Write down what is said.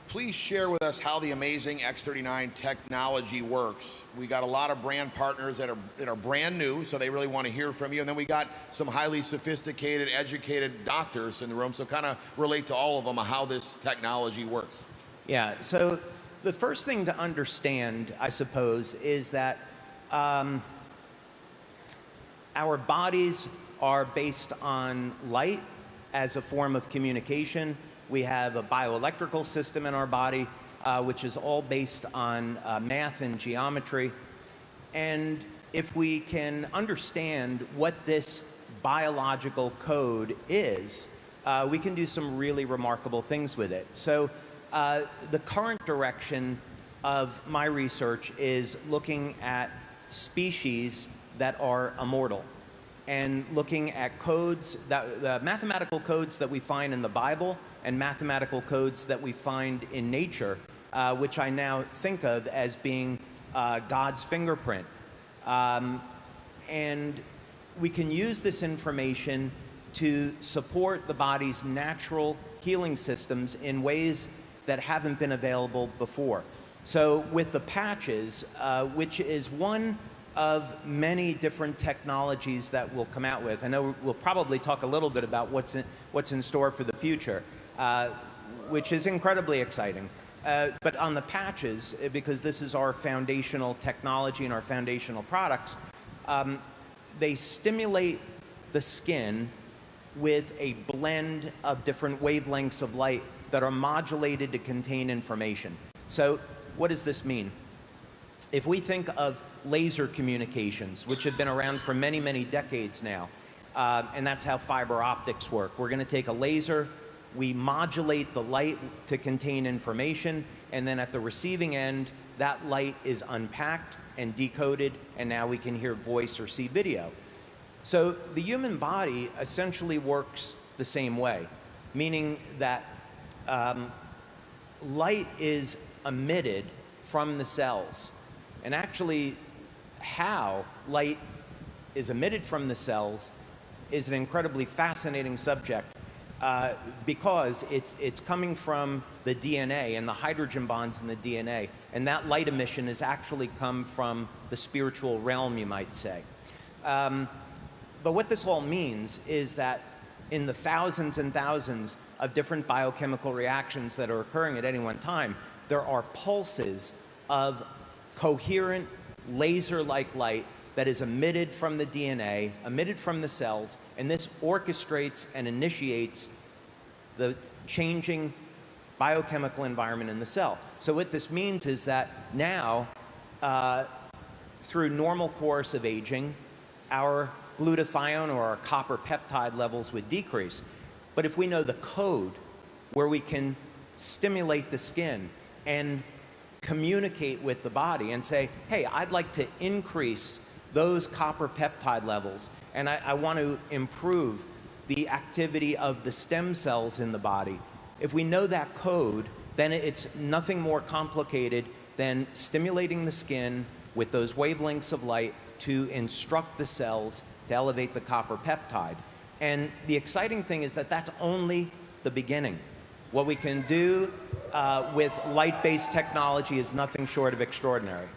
please share with us how the amazing X39 technology works. We got a lot of brand partners that are brand new, so they really want to hear from you. And then we got some highly sophisticated, educated doctors in the room, so kind of relate to all of them how this technology works. Yeah, so the first thing to understand, I suppose, is that our bodies are based on light as a form of communication. We have a bioelectrical system in our body, which is all based on math and geometry. And if we can understand what this biological code is, we can do some really remarkable things with it. So the current direction of my research is looking at species that are immortal and looking at codes, the mathematical codes that we find in the Bible and mathematical codes that we find in nature, which I now think of as being God's fingerprint. And we can use this information to support the body's natural healing systems in ways that haven't been available before. So with the patches, which is one of many different technologies that we'll come out with. I know we'll probably talk a little bit about what's in store for the future, which is incredibly exciting. But on the patches, because this is our foundational technology and our foundational products, they stimulate the skin with a blend of different wavelengths of light that are modulated to contain information. So what does this mean? If we think of laser communications, which have been around for many, many decades now, and that's how fiber optics work. We're going to take a laser, we modulate the light to contain information, and then at the receiving end, that light is unpacked and decoded, and now we can hear voice or see video. So the human body essentially works the same way, meaning that light is emitted from the cells. And actually, how light is emitted from the cells is an incredibly fascinating subject because it's coming from the DNA and the hydrogen bonds in the DNA. And that light emission has actually come from the spiritual realm, you might say. But what this all means is that in the thousands and thousands of different biochemical reactions that are occurring at any one time, there are pulses of coherent laser-like light that is emitted from the DNA, emitted from the cells, and this orchestrates and initiates the changing biochemical environment in the cell. So what this means is that now, through normal course of aging, our glutathione or our copper peptide levels would decrease. But if we know the code where we can stimulate the skin and communicate with the body and say, hey, I'd like to increase those copper peptide levels, and I want to improve the activity of the stem cells in the body. If we know that code, then it's nothing more complicated than stimulating the skin with those wavelengths of light to instruct the cells to elevate the copper peptide. And the exciting thing is that that's only the beginning. What we can do with light-based technology is nothing short of extraordinary.